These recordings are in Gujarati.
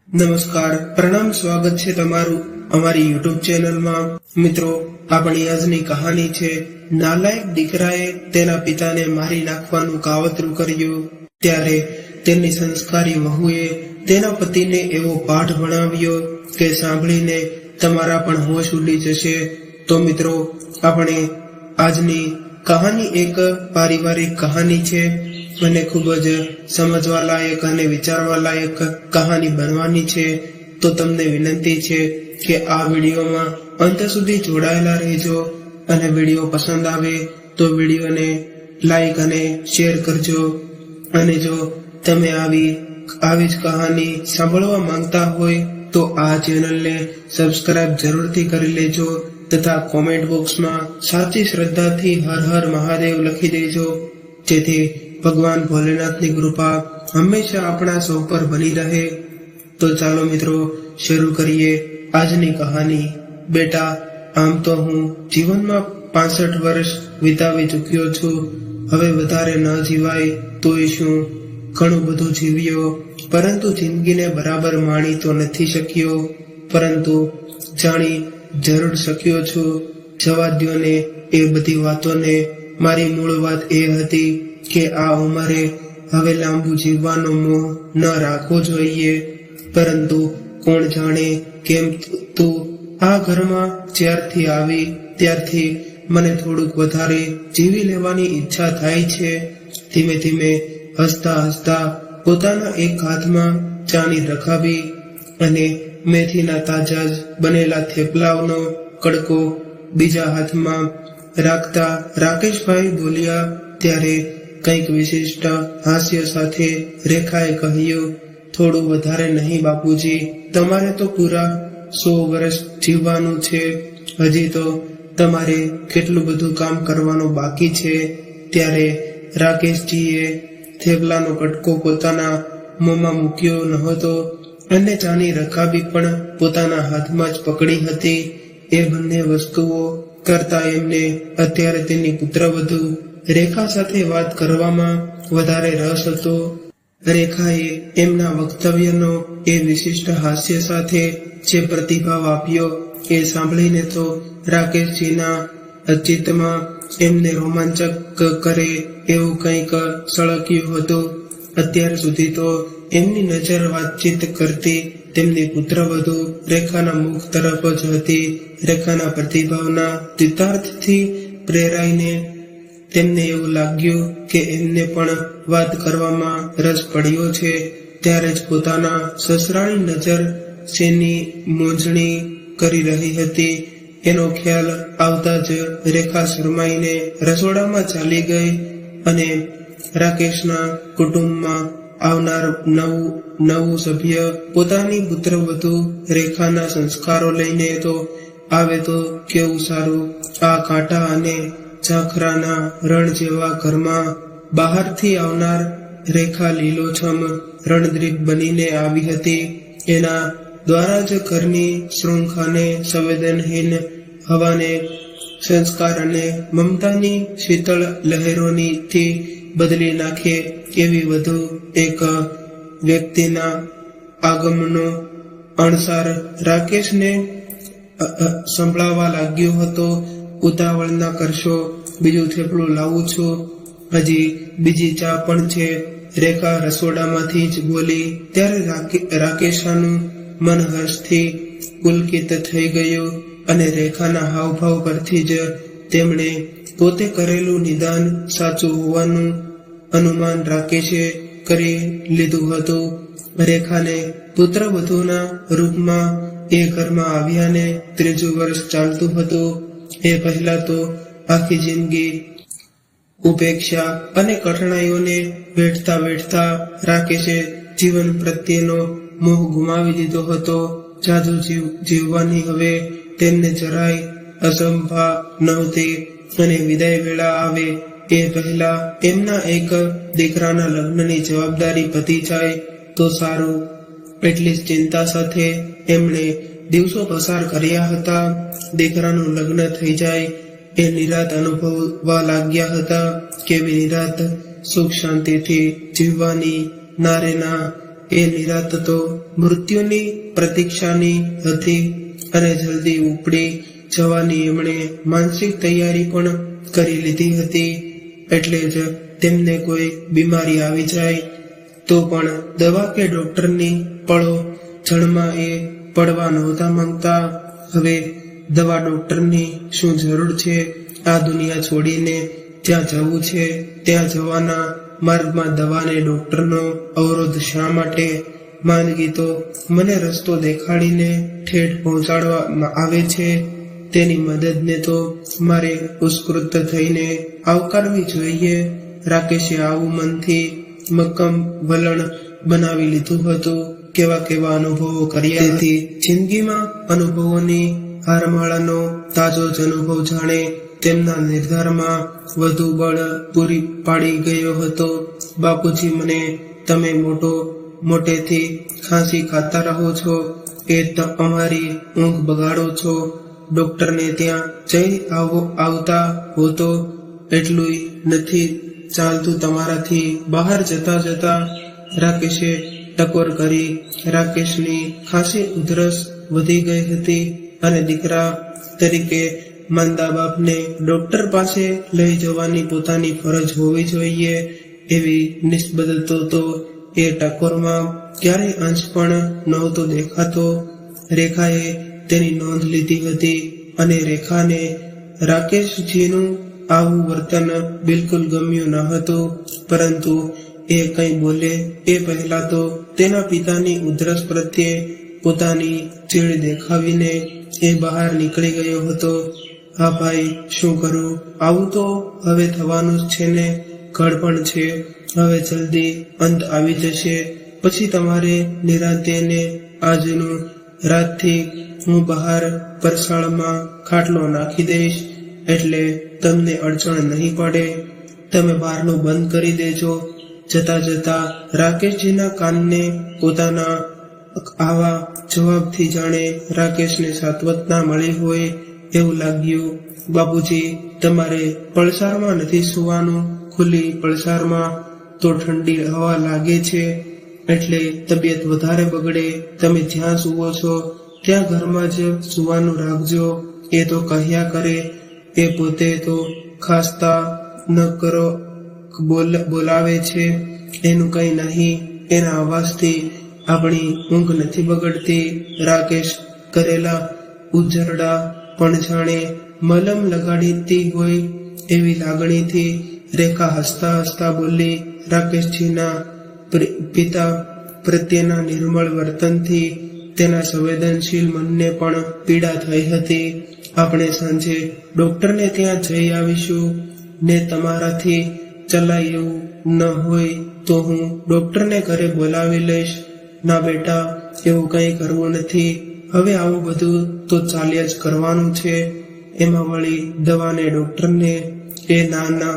નમસ્કાર, પ્રણામ, સ્વાગત છે તમારું અમારી યુટ્યુબ ચેનલમાં। મિત્રો, આપણી આજની કહાની છે નાલાયક દીકરાએ તેના પિતાને મારી નાખવાનું કાવતરું કર્યું, ત્યારે તેની સંસ્કારી વહુએ તેના પતિને એવો પાઠ ભણાવ્યો કે સાંભળીને તમારા પણ હોશ ઉડી જશે। તો મિત્રો, આપણે આજની કહાની એક પારિવારિક કહાની છે અને ખૂબ જ સમજવા લાયક અને વિચારવા લાયક કહાની બનવાની છે। તો તમને વિનંતી છે કે આ વિડીયોમાં અંત સુધી જોડાયેલા રહેજો અને વિડીયો પસંદ આવે તો વિડીયોને લાઈક અને શેર કરજો। અને જો તમે આવી જ કહાની સાંભળવા માંગતા હોય તો આ ચેનલને સબસ્ક્રાઇબ જરૂરથી કરી લેજો તથા કોમેન્ટ બોક્સમાં સાચી શ્રદ્ધાથી હર હર મહાદેવ લખી દેજો, જેથી ભગવાન ભોલેનાથની કૃપા હંમેશા આપણા સૌ પર બની રહે। તો ચાલો મિત્રો, શરૂ કરીએ આજની કહાની। બેટા, આમ તો હું જીવનમાં 65 વર્ષ વિતાવી ચૂક્યો છું। હવે વધારે ન જીવાય તોય શું, ઘણું બધું જીવ્યો, પરંતુ જિંદગીને બરાબર માણી તો નથી શક્યો, પરંતુ જાણી જરૂર શક્યો છું। જવા દ્યો ને એ બધી વાતોને। મારી મૂળ વાત એ હતી કે આ ઉંમરે હવે લાંબુ જીવવાનો મોહ ન રાખવો જોઈએ, પરંતુ કોણ જાણે કેમ તું આ ઘરમાં જ્યારથી આવી ત્યારથી મને થોડુંક વધારે જીવી લેવાની ઈચ્છા થાય છે। ધીમે ધીમે હસતા હસતા પોતાના એક હાથમાં ચાની રખાવી અને મેથીના તાજા જ બનેલા થેપલાઓનો કડકો બીજા હાથમાં રાખતા રાકેશભાઈ બોલ્યા, ત્યારે કંઈક વિશિષ્ટ હાસ્ય સાથે રેખાએ કહ્યું, થોડું વધારે નહીં બાપુજી, તમારે તો પૂરા 100 વર્ષ જીવવાનું છે। હજી તો તમારે કેટલું બધું કામ કરવાનું બાકી છે। ત્યારે રાકેશજીએ થેપલાનો કટકો પોતાના મોંમાં મૂક્યો નહોતો અને ચાની રકાબી પણ પોતાના હાથમાં જ પકડી હતી। એ બંને વસ્તુઓ કરતા એમને અત્યારે તેની પુત્રવધુ રેખા સાથે વાત કરવામાં વધારે રસ હતો। રેખાએ એમના વક્તવ્યનો એ વિશિષ્ટ હાસ્ય સાથે જે પ્રતિભાવ આપ્યો એ સાંભળીને તો રાકેશજીના ચિત્તમાં એમને રોમાંચક કરે એવું કંઈક સળગ્યું હતું। અત્યાર સુધી તો એમની નજર વાતચીત કરતી તેમની પુત્રવધુ રેખાના મુખ તરફ જ હતી। રેખાના પ્રતિભાવના ચિતાર્થથી પ્રેરાઈને તેમને એવું લાગ્યું કે એમને પણ વાત કરવામાં રસ પડ્યો છે। ત્યારે જ પોતાના સસરાની નજર શેની મોજણી કરી રહી હતી એનો ખ્યાલ આવતા જ રેખા શરમાઈને રસોડામાં ચાલી ગઈ અને રાકેશના કુટુંબમાં આવનાર નવું સભ્ય પોતાની પુત્રવધુ રેખાના સંસ્કારો લઈને તો આવે તો કેવું સારું। આ કાંટા અને ઝાંખરાના રણ જેવા ઘરમાં બહારથી આવનાર રેખા લીલોછમ રણદ્રીપ બનીને આવી હતી। એના દ્વારા જ ઘરની શૃંખાને સંવેદનહીન હવાને સંસ્કાર અને મમતાની શીતળ લહેરોથી બદલી નાખે એવી વધુ એક વ્યક્તિના આગમનનો અણસાર રાકેશને સંભળાવા લાગ્યો હતો। ઉતાવળ ના કરશો, બીજું થેપલું લાવું છું, હજી બીજી ચા પણ છે, રેખા રસોડામાંથી જ બોલી। ત્યારે રાકેશાનું મન હર્ષથી પુલકિત થઈ ગયું અને રેખાના હાવભાવ પરથી જ તેમણે પોતે કરેલું નિદાન સાચું હોવાનું અનુમાન રાકેશે કરી લીધું હતું। રેખાને પુત્રવધુના રૂપમાં એ ઘરમાં આવ્યાને 3જું વર્ષ ચાલતું હતું। એ પહેલા તો આખી જિંદગી ઉપેક્ષા અને કઠણાઈઓને વેઠતા રાકેશે જીવન પ્રત્યેનો મોહ ગુમાવી દીધો હતો। જાદુ જીવવાની હવે તેમને જરાય અસંભા નહોતી અને વિદાય વેળા આવે એ પહેલા એમના એક દીકરાના લગ્નની જવાબદારી પતી જાય તો સારું, એટલી જ ચિંતા સાથે એમણે દિવસો પસાર કર્યા હતા। દીકરાનું લગ્ન થઈ જાય એ નિરાત અનુભવવા લાગ્યા હતા। કેવી નિરાત, સુખ શાંતિથી જીવવાની, ના રે ના, એ નિરાત તો મૃત્યુની પ્રતીક્ષાની હતી અને જલ્દી ઉપડી જવાની એમણે માનસિક તૈયારી પણ કરી લીધી હતી. એટલે જ તેમને કોઈ બીમારી આવી જાય તો પણ દવા કે ડોક્ટરની પળો જળમાં એ પડવા નહોતા માંગતા. હવે દવા ડોક્ટરની શું જરૂર છે? આ દુનિયા છોડીને જ્યાં જવું છે ત્યાં જવાના માર્ગમાં દવાને ડોક્ટરનો અવરોધ શા માટે? માંદગી તો મને રસ્તો દેખાડીને ઠેઠ પહોંચાડવામાં આવે છે. તેની મદદને તો મારે ઉત્સ્કૃત થઈને આવકારવી જોઈએ. રાકેશે આવું મનથી મક્કમ વલણ બનાવી લીધું હતું. કેવા કેવા અનુભવો કર્યા. તેથી જિંદગીમાં અનુભવોની હારમાળાનો તાજો જ અનુભવ જાણે તેમના નિર્ધારમાં વધુ બળ પૂરી પાડી ગયો હતો. બાપુજી, મને તમે મોટેથી ખાંસી ખાતા રહો છો, એ અમારી ઊંઘ બગાડો છો. ડોક્ટરને ત્યાં જઈ આવતા હો તો એટલું નથી ચાલતું તમારાથી. બહાર જતા રાકેશે ટકોર કરી. રાકેશની ખાસી ઉધરસ વધી ગઈ હતી અને દીકરા તરીકે માંદા બાપને ડોક્ટર પાસે લઈ જવાની પોતાની ફરજ હોવી જોઈએ એવી નિસ્બત તો એ ટકોરમાં ક્યારેય અંશ પણ નહોતો દેખાતો. રેખાએ તેની નોંધ લીધી હતી અને રેખાને રાકેશજીનું આવું વર્તન બિલકુલ ગમ્યું ન હતું. પરંતુ એ કંઈ બોલે એ પહેલા તો તેના પિતાની ઉધરસ પ્રત્યે પોતાની ચીડ દેખાવીને એ બહાર નીકળી ગયો હતો. હા ભાઈ, શું કરું? આવું તો હવે થવાનું જ છે ને. ઘડપણ છે, હવે જલ્દી અંત આવી જશે. પછી તમારે નિરાંતે ને આજનું રાતથી હું બહાર પરસાળમાં ખાટલો નાખી દઈશ, એટલે તમને અડચણ નહીં પડે. તમે બહારનું બંધ કરી દેજો. જતા રાકેશજીના કાનને પોતાના આવા જવાબથી જાણે રાકેશને સાત્વતના મળી હોય એવું લાગ્યું. બાપુજી, તમારે પળસારમાં નથી સુવાનું. ખુલ્લી પળસારમાં તો ઠંડી હવા લાગે છે એટલે તબિયત વધારે બગડે. તમે જ્યાં સુવો છો ત્યાં ઘરમાં જ સુવાનું રાખજો. એ તો કહ્યા કરે. એ પોતે તો ખાસ્તા ન કરો બોલાવે છે. એનું કંઈ નહીં. એના અવાજથી આપણી ઊંઘ નથી બગડતી. રાકેશ કરેલા ઉજરડા પણ જાણે મલમ લગાડીતી હોય એવી લાગણીથી રેખા હસતા બોલી. રાકેશજીના પિતા પ્રત્યેના નિર્મળ વર્તનથી તેના સંવેદનશીલ મનને પણ પીડા થઈ હતી. આપણે સાંજે ડોક્ટરને ત્યાં જઈ આવીશું ને તમારાથી ચલાય એવું ન હોય તો હું ડોક્ટરને ઘરે બોલાવી લઈશ. ના બેટા, એવું કંઈ કરવું નથી. હવે આવું બધું તો ચાલ્યા જ કરવાનું છે. એમાં વળી દવાને ડોક્ટરને એ ના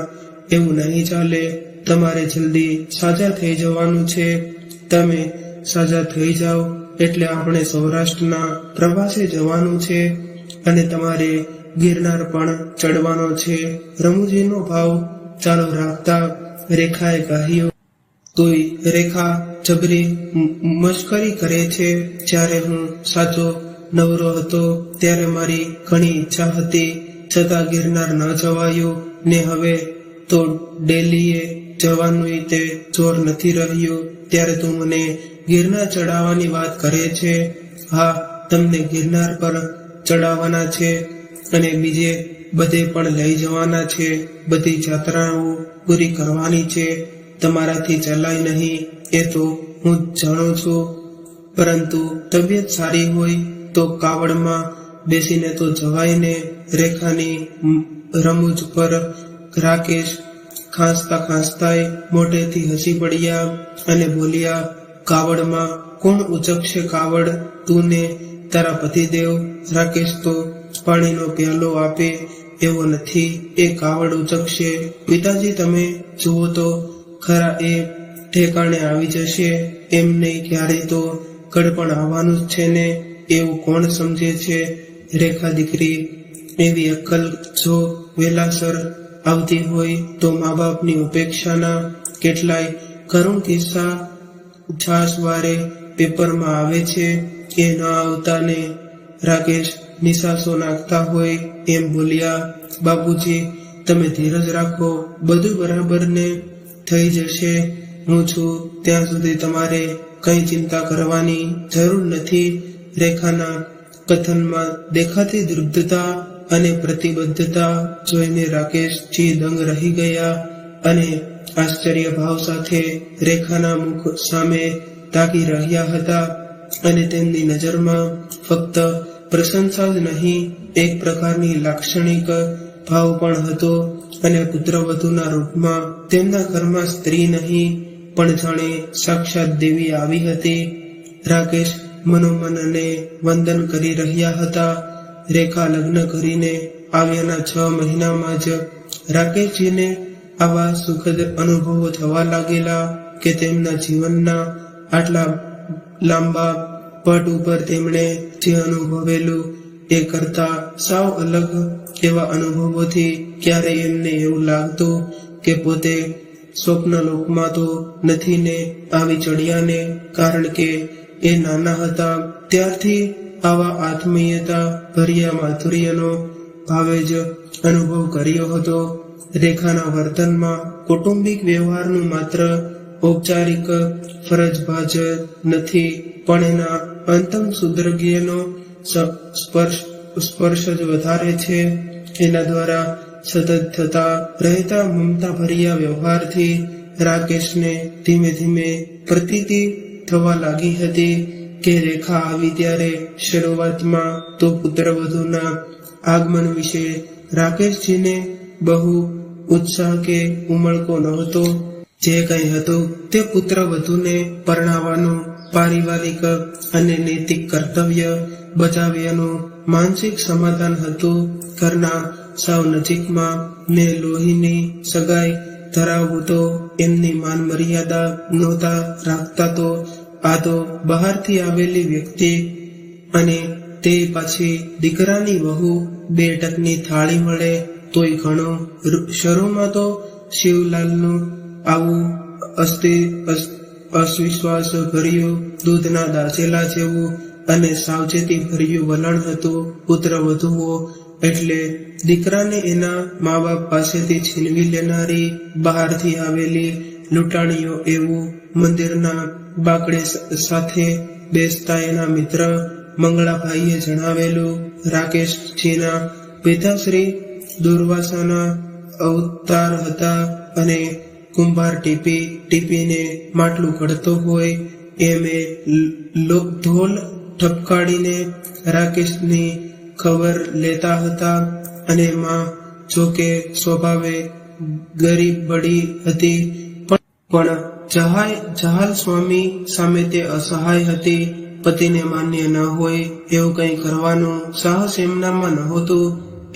એવું નહીં ચાલે. તમારે જલ્દી સાજા થઈ જવાનું છે. તમે સાજા થઈ જાઓ એટલે આપણે સૌરાષ્ટ્રના પ્રવાસે જવાનું છે અને તમારે ગિરનાર પણ ચડવાનો છે. રમુજીનો ભાવ ચાલુ રાખતા રેખાએ કહ્યું. તોય રેખા જબરી મશ્કરી કરે છે. જ્યારે હું સાચો નવરો હતો ત્યારે મારી ઘણી ઈચ્છા હતી, છતાં ગિરનાર ન જવાયું ને હવે તો ડેલીએ જવાનું તે જોર નથી રહ્યું. ત્યારે તું મને ગિરનાર ચડાવવાની વાત કરે છે. હા, તમને ગિરનાર પર ચડાવવાના છે અને બીજે બધે પણ લઈ જવાના છે. બધી જાત્રાઓ પૂરી કરવાની છે. તમારાથી ચલાય નહીં એ તો હું જાણું છું, પરંતુ તબિયત સારી હોય તો કાવડમાં બેસીને તો જવાય ને. રેખાની રમૂજ પર રાકેશ ખાંસતા મોઢેથી હસી પડ્યા અને બોલ્યા, કાવડમાં કોણ ઉચકશે કાવડ? તું ને તારા પતિદેવ. રાકેશ તો પાણીનો પ્યાલો આપે એવો નથી, એ કાવડ ઉચકશે. પિતાજી, તમે જુઓ તો ખરા, એ ઠેકાણે આવી જશે. એમ નહીં, ક્યારેય તો કડપણ આવવાનું જ છે ને. એવું કોણ સમજે છે? રેખા દીકરી, એવી અક્કલ જો વેલાસર આવતી હોય તો મા બાપની ઉપેક્ષાના કેટલાય કરુણ કિસ્સા છાસવારે પેપરમાં આવે છે એ ન આવતાને રાકેશ નિસાસો નાખતા હોય એમ બોલ્યા, બાપુજી તમે ધીરજ રાખો, બધું બરાબર ને થઈ જશે. હું છું ત્યાં સુધી તમારે કઈ ચિંતા કરવાની જરૂર નથી. રેખાના કથનમાં દેખાતી દૃઢતા અને પ્રતિબદ્ધતા જોઈને રાકેશ દંગ રહી ગયા અને આશ્ચર્ય ભાવ સાથે રેખાના મુખ સામે તાકી રહ્યા હતા અને તેમની નજરમાં ફક્ત પ્રશંસા જ નહીં, એક પ્રકારની લાક્ષણિક ભાવ પણ હતો અને પુત્રવધુના રૂપમાં તેમના ઘરમાં સ્ત્રી નહીં પણ જાણે સાક્ષાત દેવી આવી હતી. રાકેશ મનોમનને વંદન કરી રહ્યા હતા. રેખા લગ્ન કરીને આવ્યાના 6 મહિનામાં જ રાકેશજીને આવા સુખદ અનુભવો થવા લાગેલા કે તેમના જીવનના આટલા લાંબા પટ ઉપર તેમણે જે અનુભવેલું એ કરતા સાવ અલગ એવા અનુભવોથી ક્યારેય એમને એવું લાગતું કે પોતે સ્વપ્નલોકમાં તો નથી ને આવી ચડ્યાને, કારણ કે એ નાના હતા ત્યારથી આવા આત્મીયતા ભર્યા માધુર્યનો ભાવે જ અનુભવ કર્યો હતો. રેખાના વર્તનમાં કૌટુંબિક વ્યવહારનું માત્ર ઔપચારિક ફરજબાજ નથી પણ એના અંતમ સુદ્રગ્યનો સ્પર્શ જ વધારે છે. એના દ્વારા સતત થતા રહેતા મમતા ભર્યા વ્યવહારથી રાકેશને ધીમે ધીમે પ્રતીતિ થવા લાગી હતી કે રેખા આવી ત્યારે શરૂઆતમાં તો પુત્રવધુના આગમન વિશે રાકેશજીને બહુ ઉત્સાહ કે ઉમળકો નહોતો. જે કંઈ હતું તે પુત્રવધુને પરણાવવાનું પારિવારિક અને નૈતિક કર્તવ્ય બજાવ્યાનું માનસિક સમાધાન હતું. ઘરના સાવ નજીકમાં ને લોહીની સગાઈ ધરાવવું તો એમની માન મર્યાદા નહોતા રાખતા. તો આ તો બહારથી આવેલી વ્યક્તિ અને તે પાછી દીકરાની વહુ, 2 ટકની થાળી મળે તોય ઘણું. શરૂમાં તો શિવલાલનું આવું અવિશ્વાસ ભર્યું, દૂધના દાઝેલા જેવું અને સાવચેતી ભર્યું વલણ હતું. પુત્રવધુઓ એટલે દીકરાને એના મા બાપ પાસેથી છીનવી લેનારી, બહારથી આવેલી લૂંટાણીઓ એવું મંદિરના બાકડે સાથે બેસતા એના મિત્ર મંગળાભાઈએ જણાવેલું. રાકેશજીના પિતાશ્રી દુર્વાસાના અવતાર હતા અને કુંભાર ટીપીને માટલું ઘડતો હોય એમ એ ધોલ ઠપકાડીને રાકેશની ખબર લેતા હતા. અને માં જોકે સ્વભાવે ગરીબ બળી હતી પણ જહાલ સ્વામી સામે તે અસહાય હતી. પતિને માન્ય ન હોય એવું કંઈ કરવાનું સાહસ એમનામાં નહોતું.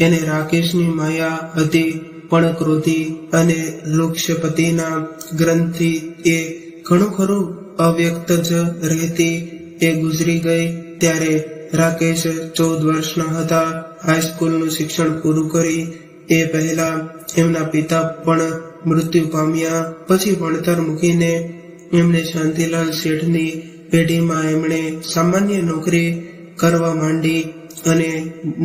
એને રાકેશની માયા હતી પણ ક્રોધી અને વૃક્ષપતિના ગ્રંથિ એ ઘણું ખરું અવ્યક્ત જ રહેતી. એ ગુજરી ગઈ ત્યારે રાકેશ 14 વર્ષના હતા. હાઈસ્કૂલનું શિક્ષણ પૂરું કરી એ પહેલા એમના પિતા પણ મૃત્યુ પામ્યા. પછી ભણતર મૂકીને એમણે શાંતિલાલ શેઠની પેઢીમાં એમણે સામાન્ય નોકરી કરવા માંડી અને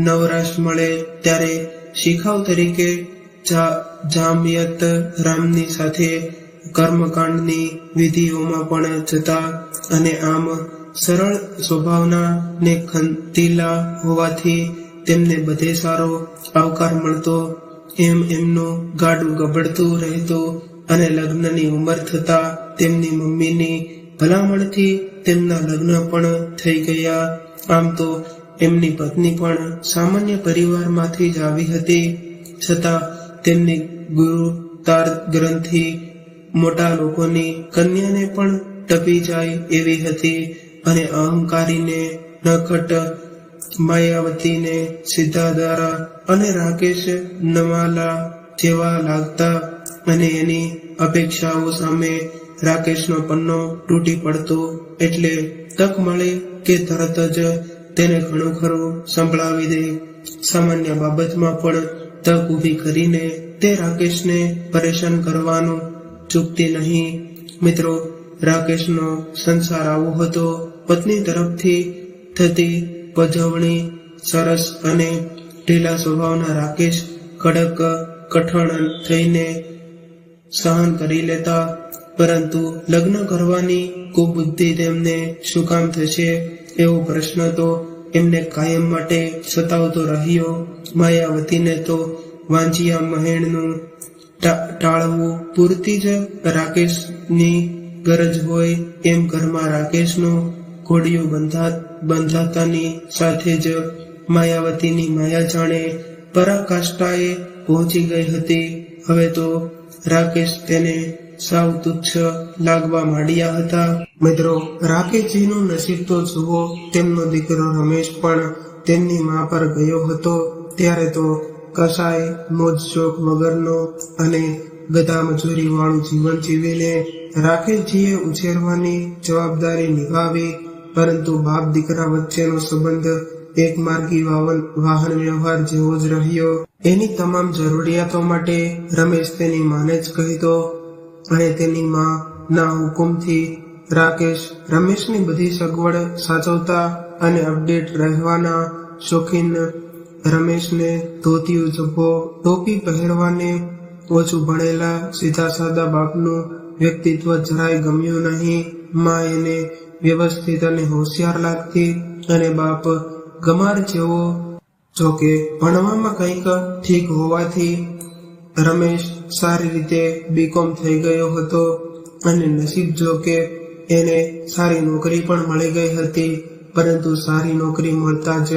નવરાશ મળે ત્યારે શિખાઉ તરીકે જામિયત રામની સાથે કર્મકાંડની વિધિઓમાં પણ જતા અને આમ સરળ સ્વભાવના ને ખંતીલા હોવાથી તેમને બધે સારો આવકાર મળતો. એમ એમનું ગાડું ગબડતું રહેતું અને લગ્નની ઉંમર થતા તેમની મમ્મીની ભલામણથી તેમના લગ્ન પણ થઈ ગયા. આમ તો એમની પત્ની પણ સામાન્ય પરિવારમાંથી જ આવી હતી, છતાં તેમની ગુરુતાર ગ્રંથિ મોટા લોકોની કન્યાને પણ ટપી જાય એવી હતી અને અહંકારીને નખટ માયાવતીને સિદ્ધાધારા અને રાકેશ નમાલા જેવા લાગતા અને એની અપેક્ષાઓ સામે રાકેશનો પન્નો તૂટી પડતો. એટલે તક મળે કે તરત જ તેને ઘણું ખરું સંભળાવી દે. સામાન્ય બાબતમાં પણ તક ઊભી કરીને તે રાકેશને પરેશાન કરવાનું ચૂકતી નહીં. મિત્રો, રાકેશનો સંસાર આવો હતો. પત્ની તરફથી થતી પજવણી સરસ અને ઢીલા સ્વભાવના રાકેશ કડક કઠણ થઈને સહન કરી લેતા, પરંતુ લગ્ન કરવાની કુબુદ્ધિ તેમને શું કામ થશે એવો પ્રશ્ન તો એમને કાયમ માટે સતાવતો રહ્યો. માયાવતીને તો વાંજિયા મહેણનું ટાળવું પૂરતી જ રાકેશની ગરજ હોય એમ ઘરમાં રાકેશનું ઘોડિયું બંધાતાની સાથે જ માયાવતીની માયા જાણે પરાકાષ્ઠાએ પહોંચી ગઈ હતી. હવે તો રાકેશ તેને સાવ તુચ્છ લાગવા માંડ્યા હતા. મિત્રો, રાકેશજીનું નસીબ તો જુઓ, તેમનો દીકરો રમેશ પણ તેમની મા પર ગયો હતો. ત્યારે તો કસાય મોજ શોખ વગરનો અને ગધા મજૂરી વાળું જીવન જીવીને રાકેશજીએ ઉછેરવાની જવાબદારી નિભાવી. પરંતુ બાપ દીકરા વચ્ચેનો સંબંધ એક માર્ગી વાહન વ્યવહાર જેવો જ રહ્યો. એની તમામ જરૂરિયાતો માટે રમેશ તેની માને જ કહેતો અને તેની માં ના હુકુમથી રાકેશ રમેશની બધી સગવડ સાચવતા અને અપડેટ રહેવાના શોખીન રમેશને ધોતિયું જભ્ભો ટોપી પહેરવાને ઓછું ભણેલા સીધા સાદા બાપનું વ્યક્તિત્વ જરાય ગમ્યું નહીં. માં એને વ્યવસ્થિત અને હોશિયાર લાગતી અને બાપ ગમાર જેવો. જોકે ભણવામાં કંઈક ઠીક હોવાથી રમેશ સારી રીતે બીકોમ થઈ ગયો હતો અને નસીબ જો કે એને સારી નોકરી પણ મળી ગઈ હતી. પરંતુ સારી નોકરી મળતા જ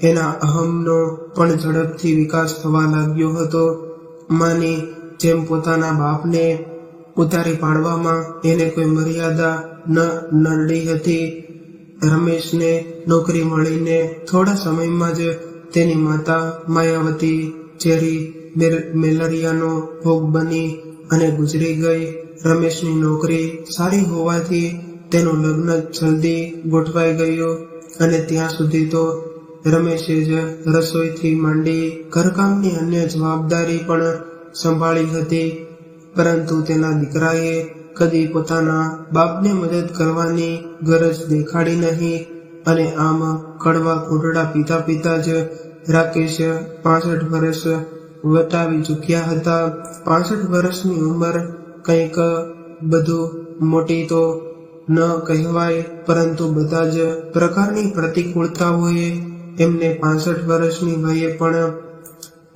એના અહમનો પણ ઝડપથી વિકાસ થવા લાગ્યો હતો. માની જેમ પોતાના બાપને ઉતારી પાડવામાં એને કોઈ મર્યાદા ન નડી હતી. રમેશને નોકરી મળીને થોડા સમયમાં જ તેની માતા માયાવતી ઝેરી મેલેરિયાનો ભોગ બની અને ગુજરી ગઈ. રમેશની નોકરી સારી હોવાથી તેનું લગ્ન જલ્દી ગોઠવાઈ ગયું અને ત્યાં સુધી તો રમેશે જ રસોઈથી માંડી ઘરકામની અન્ય જવાબદારી પણ સંભાળી હતી. પરંતુ તેના દીકરાએ કદી પોતાના બાપને મદદ કરવાની ગરજ દેખાડી નહીં અને આમ કડવા ઘૂંટડા પીતા પીતા જ રાકેશ 65 વર્ષ વટાવી ચૂક્યા હતા. 65 વર્ષની ઉંમર કંઈક બધું મોટી તો ન કહેવાય, પરંતુ બધા જ પ્રકારની પ્રતિકૂળતાઓએ એમને 65 વર્ષની વયે પણ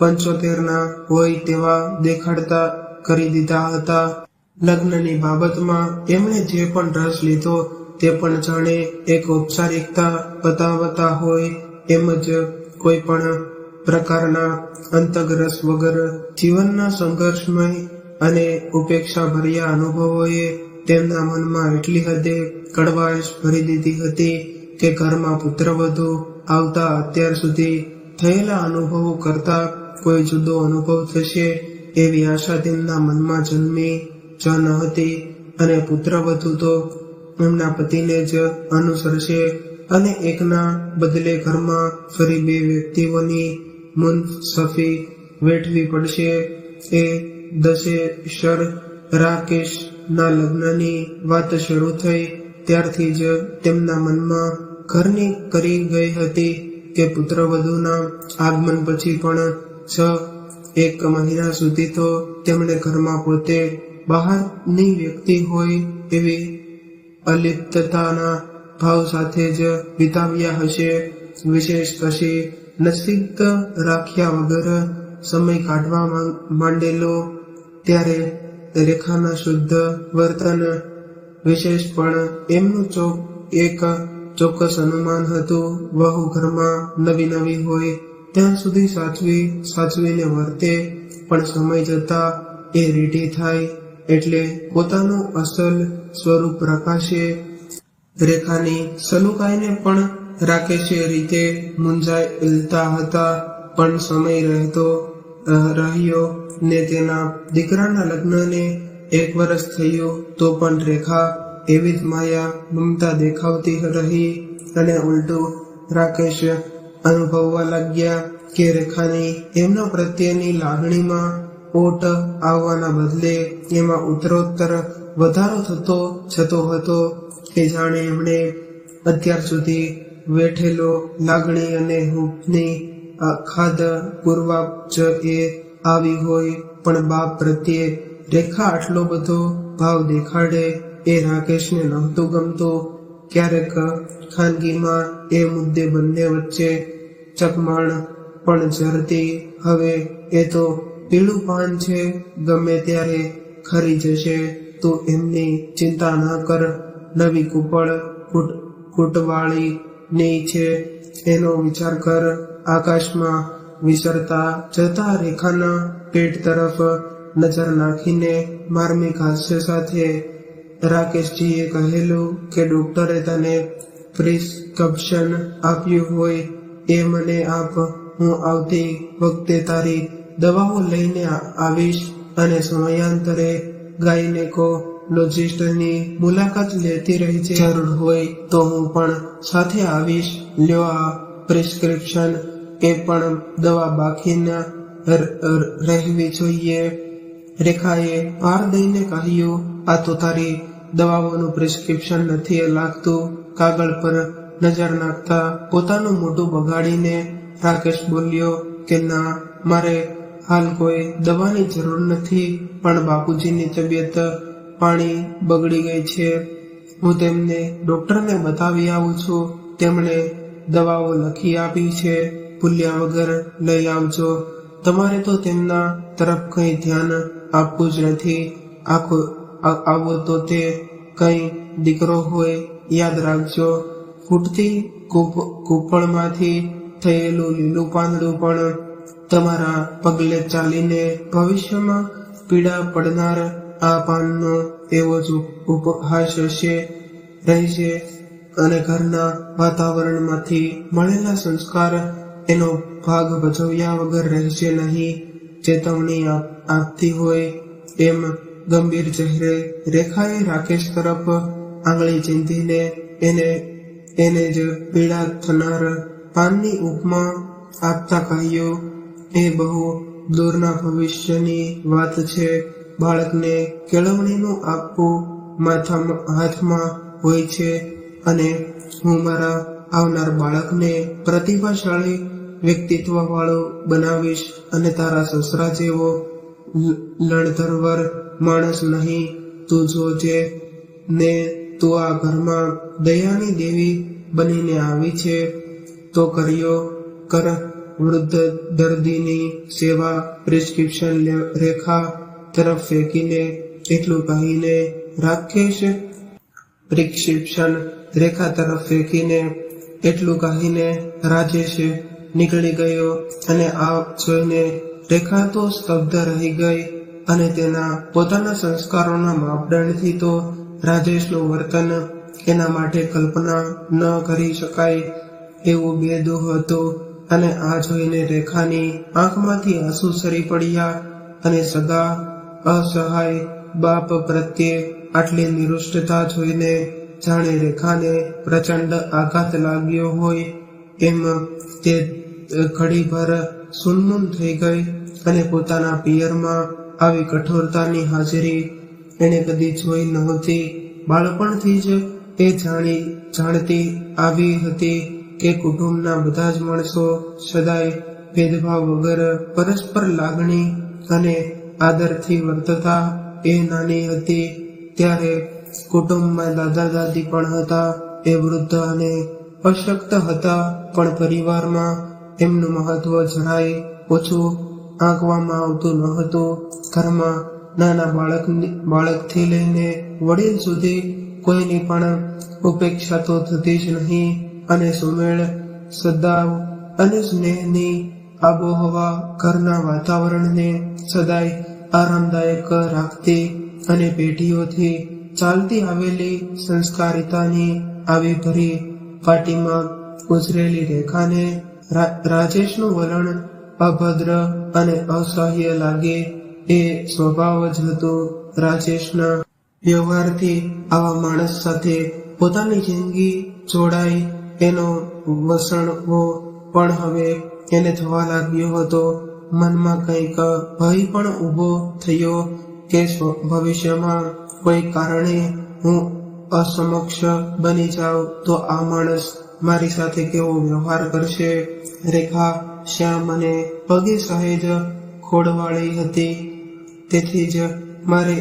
75ના હોય તેવા દેખાડતા કરી દીધા હતા. લગ્નની બાબતમાં એમણે જે પણ રસ લીધો તે પણ જાણે એક ઔપચારિકતા બતાવતા હોય એમ જ કોઈ પણ પ્રકારના અંતરરસ વગર જીવનના સંઘર્ષમય અને ઉપેક્ષા ભર્યા અનુભવોએ તેમના મનમાં એટલી હદે કડવાશ ભરી દીધી હતી કે ઘરમાં પુત્રવધુ આવતા અત્યાર સુધી થયેલા અનુભવો કરતા કોઈ જુદો અનુભવ થશે એવી આશા તેમના મનમાં જન્મી જ ન હતી. અને પુત્રવધુ તો એમના પતિને જ અનુસરશે અને એકના બદલે ઘરમાં ફરી 2 વ્યક્તિઓની મુનસફી વેઠવી પડશે. એ દશેશર રાકેશ ના લગ્નની વાત શરૂ થઈ ત્યારથી જ તેમના મનમાં ઘરની કરી ગઈ હતી કે પુત્રવધુના આગમન પછી પણ 1 મહિના સુધી તો તેમણે ઘરમાં પોતે બહારની વ્યક્તિ હોય એવી અલિપ્તતાના ભાવ સાથે જ વિતાવ્યા હશે. વિશેષ કશી નસીબ રાખ્યા વગર સમય કાઢવા માંડેલો ત્યારે રેખાના શુદ્ધ વર્તન વિશેષ પણ એમનું એક ચોક્કસ અનુમાન હતું. વહુ ઘરમાં નવી હોય ત્યાં સુધી સાચવીને વર્તે, પણ સમય જતા એ રીઢી થાય એટલે પોતાનું અસલ સ્વરૂપ પ્રકાશે. રેખાની સલુકાઈને પણ રાકેશે રીતે મૂંઝાયેલતા હતા, પણ સમય રહેતો રહ્યો ને તેના દીકરાના લગ્નને 1 વર્ષ થયું તો પણ રેખા એવી જ માયા મમતા દેખાવતી રહી અને ઉલટું રાકેશ અનુભવવા લાગ્યા કે રેખાની એમના પ્રત્યેની લાગણીમાં ઓટ આવવાના બદલે એમાં ઉત્તરોત્તર વધારો થતો જતો હતો કે જાણે એમણે અત્યાર સુધી વેઠેલો લાગણી અને હૂંફની ખાદ પૂરવા જ એ આવી હોય. પણ બાપ પ્રત્યે રેખા આટલો બધો ભાવ દેખાડે એ રાકેશને નહોતું ગમતું. ક્યારેક ખાનગીમાં એ મુદ્દે બંને વચ્ચે ચકમાણ પણ ઝરતી. હવે એ તો પીળું પાન છે, ગમે ત્યારે ખરી જશે, તું એમની ચિંતા ના કર. નવી કૂપળ કૂટવાળી ની છે એનો વિચાર કર. આકાશમાં વિસરતા જતા રેખાના પેટ તરફ નજર નાખીને માર્મિક હાસ્ય સાથે રાકેશજીએ કહેલું કે ડોક્ટરે તને પ્રિસ્ક્રિપ્શન આપ્યું હોય એ મને આપ. હું આવતી વખતે તારી દવાઓ લઈને આવીશ અને સમયાંતરે ગાયનેકોલોજિસ્ટની મુલાકાત લેતી રહેજે. જરૂર હોય તો હું પણ સાથે આવીશ. લ્યો આ પ્રિસ્ક્રિપ્શન. એ પણ દવા બાકી ન રહેવી જોઈએ. રેખાએ પાર દઈને કહ્યું, આ તો તારી દવાઓનું પ્રિસ્ક્રિપ્શન નથી લાગતું. કાગળ પર નજર નાખતા પોતાનું મોઢું બગાડીને રાકેશ બોલ્યો કે ના, મારે હાલ કોઈ દવાની જરૂર નથી, પણ બાપુજીની તબિયત પાણી બગડી ગઈ છે. હું તેમને ડોક્ટરને બતાવી આવું છું. તેમણે દવાઓ લખી આપી છે, ભૂલ્યા વગર લઈ આવજો. તમારે તો તેમના તરફ કંઈ ધ્યાન આપવું જ નથી. આવો તો તે કઈ દીકરો હોય, યાદ રાખજો. ફૂટતી કૂપળમાંથી થયેલું લીલું પાંદડું પણ તમારા પગલે ચાલીને ભવિષ્યમાં પીડા પડનાર આ પાનનો એવો જ ઉપહાસ રહેશે અને ઘરના વાતાવરણમાંથી મળેલા સંસ્કાર એનો ભાગ ભજવ્યા વગર રહેશે નહીં. ચેતવણી આપતી હોય એમ ગંભીર ચહેરે રેખાએ રાકેશ તરફ આંગળી ચીંધીને એને જ પીડા થનાર પાનની ઉપમા આપતા કહ્યું, એ બહુ દૂરના ભવિષ્યની વાત છે. બાળકને કેળવણીનું આપવું હાથમાં હોય છે અને હું મારા આવનાર બાળકને પ્રતિભાશાળી વ્યક્તિત્વ વાળો બનાવીશ અને તારા સસરા જેવો લણધરવર માણસ નહીં. તું જોજે ને તું આ ઘરમાં દયાની દેવી બનીને આવી છે તો કર્યો કર વૃદ્ધ દર્દીની સેવા. પ્રિસ્ક્રિપ્શન રેખા તરફ ફેંકીને એટલું કહીને રાકેશ પ્રિસ્ક્રિપ્શન રેખા તરફ ફેંકીને એટલું કહીને રાજેશ નીકળી ગયો અને આ જોઈને રેખા તો સ્તબ્ધ રહી ગઈ અને તેના પોતાના સંસ્કારોના માપદંડથી તો રાજેશનું વર્તન એના માટે કલ્પના ન કરી શકાય એવું બેદું હતું. અને આ જોઈને રેખાની આંખમાંથી આંસુ સરી પડ્યા અને સગા અસહાય બાપ પ્રત્યે આટલી નિરુષ્ટતા જોઈને જાણે રેખાને પ્રચંડ આઘાત લાગ્યો હોય એમ તે ઘડીભર સુનમુન થઈ ગઈ અને પોતાના પિયરમાં આવી કઠોરતાની હાજરી એને કદી જોઈ નહોતી. બાળપણથી જ એ જાણતી આવી હતી કે કુટુંબના બધા જ માણસો સદાય ભેદભાવ વગર પરસ્પર લાગણી અને આદરથી વર્તતા. એ નાની હતી ત્યારે કુટુંબમાં દાદા દાદી પણ હતા. એ વૃદ્ધ અને અશક્ત હતા, પણ પરિવારમાં એમનું મહત્વ જરાય ઓછું આંકવામાં આવતું ન હતું. ઘરમાં નાના બાળકથી લઈને વડીલ સુધી કોઈની પણ ઉપેક્ષા તો થતી જ નહીં અને સુમેળ, સદાવ અને સ્નેહની આબોહવા ઘરના વાતાવરણને સદાય આરામદાયક રાખતી અને પેઢીઓથી ચાલતી આવેલી સંસ્કારિતાની આવી ભરી પાટીમાં ઉછરેલી રેખાને રાજેશનું વલણ અભદ્ર અને અસહ્ય લાગે એ સ્વભાવ જ હતું. રાજેશના વ્યવહારથી આવા માણસ સાથે પોતાની જિંદગી જોડાય એનો વસણવો પણ હવે એને થવા લાગ્યો હતો. મનમાં કંઈક ભય પણ ઊભો થયો કે ભવિષ્યમાં કોઈ કારણે હું અસમક્ષ બની જાઉં તો આ માણસ મારી સાથે કેવો વ્યવહાર કરશે. રેખા શ્યામ અને પગે સહેજ ખોડવાળી હતી, તેથી જ મારે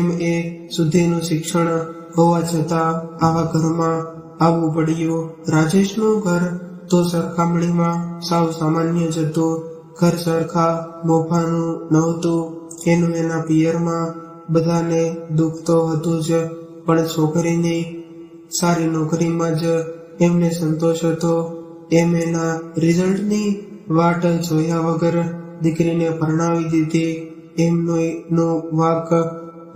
MA સુધીનું શિક્ષણ હોવા છતાં આવા ઘરમાં આવવું પડ્યું. રાજેશનું ઘર તો સરખામણીમાં સાવ સામાન્ય જ હતું. ઘર સરખા મોભાનું નહોતું. એનું એના પિયરમાં બધાને દુઃખ તો હતું જ, પણ છોકરીની સારી નોકરીમાં જ એમને સંતોષ હતો. MAના રિઝલ્ટની વાટ જોયા વગર દીકરીને પરણાવી દીધી. એમનો વાક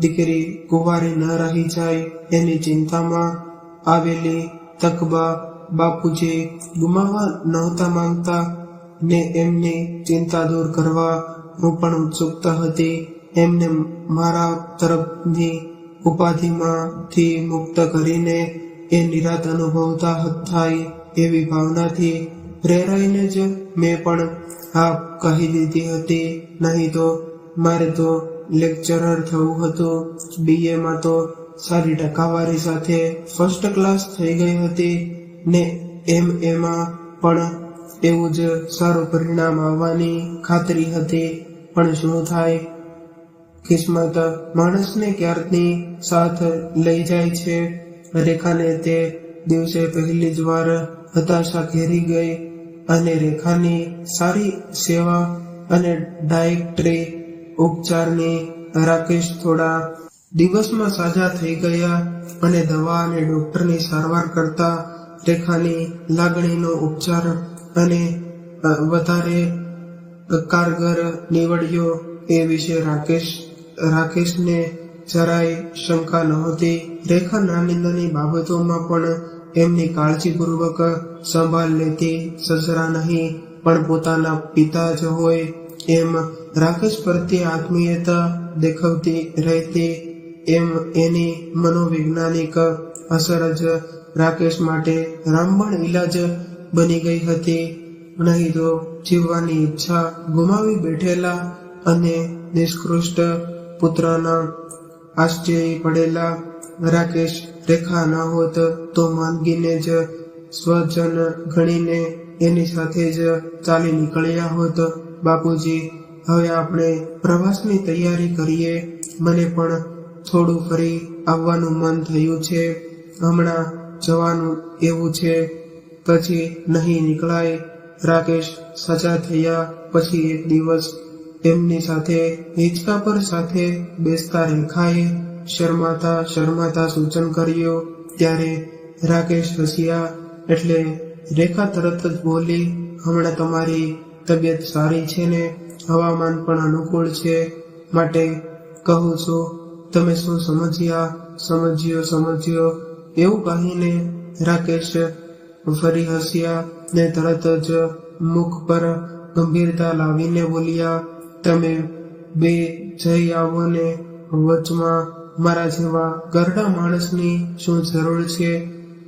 દીકરી કુંવારી ન રહી જાય એની ચિંતામાં આવેલી તકબા બાપુજી ગુમાવવા નહોતા માંગતા ને એમની ચિંતા દૂર કરવા હું પણ ઉત્સુકતા હતી. એમને મારા તરફની ઉપાધિમાંથી મુક્ત કરીને એ નિરાત અનુભવતા થાય એવી ભાવનાથી પ્રેરાઈને જ મેં પણ હા કહી દીધી હતી. નહીં તો મારે તો લેક્ચરર થવું હતું. BAમાં તો સારી ટકાવારી સાથે ફર્સ્ટ ક્લાસ થઈ ગઈ હતી ને MAમાં પણ એવું જ સારું પરિણામ આવવાની ખાતરી હતી. પણ શું થાય, કિસ્મત માણસને ક્યારની સાથ લઈ જાય છે. રેખાને તે દિવસે પહેલી જ વાર હતાશા ઘેરી ગઈ અને રેખાની સારી સેવા અને ડાયટ્રી ઉપચારની રાકેશ થોડા દિવસમાં સાજા થઈ ગયા અને દવા અને ડોક્ટરની સારવાર કરતા રેખાની લાગણીનો ઉપચાર અને વધારે કારગર નીવડ્યો એ વિશે રાકેશને જરાય શંકા નહોતી. રેખા નાની નાની બાબતોમાં પણ એમની કાળજીપૂર્વક સંભાળ લેતી. સસરા નહીં પણ પોતાના પિતા જ હોય એમ રાકેશ પ્રત્યે આત્મીયતા દેખાવતી રહેતી. એમ એની મનોવૈજ્ઞાનિક અસર જ રાકેશ માટે રામબાણ ઈલાજ બની ગઈ હતી. નહીં તો જીવવાની ઈચ્છા ગુમાવી બેઠેલા અને નિષ્કૃષ્ટ પુત્રના આશ્ચર્ય પડેલા રાકેશ રેખા ન હોત તો માંદગીને જ સ્વજન ગણીને એની સાથે જ ચાલી નીકળ્યા હોત. બાપુજી, હવે આપણે પ્રવાસની તૈયારી કરીએ. મને પણ થોડું ફરી આવવાનું મન થયું છે. હમણાં જવાનું એવું છે, પછી નહીં નીકળાય. રાકેશ સજા થયા પછી એક દિવસ એમની સાથે હિંચકા પર સાથે બેસતા રેખાએ શરમાતા સૂચન કર્યું. ત્યારે રાકેશ હસ્યા એટલે રેખા તરત જ બોલી, હમણાં તમારી તબિયત સારી છે ને, હવામાન પણ અનુકૂળ છે, માટે કહું છું. તમે શું સમજ્યો એવું કહીને રાકેશ ફરી હસ્યા ને તરત જ મુખ પર ગંભીરતા લાવીને બોલ્યા, તમે બે જઈ આવો ને, વચમાં મારા જેવા ગરડા માણસની શું જરૂર છે?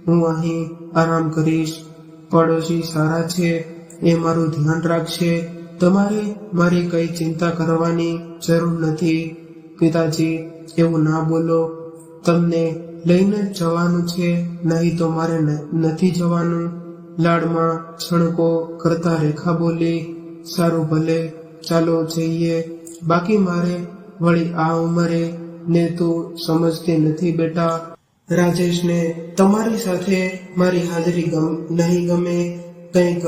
હું અહીં આરામ કરીશ. પડોશી સારા છે, એ મારું ધ્યાન રાખશે. તમારે મારી કઈ ચિંતા કરવાની જરૂર નથી. પિતાજી, એવું ના બોલો. તમને લઈને જ જવાનું છે, નહીં તો મારે નથી જવાનું. લાડમાં છણકો કરતા રેખા બોલી, સારું ભલે, ચાલો જઈએ. બાકી મારે વળી આ ઉંમરે ને તું સમજતી નથી બેટા. રાજેશને તમારી સાથે મારી હાજરી નહીં ગમે. કંઈક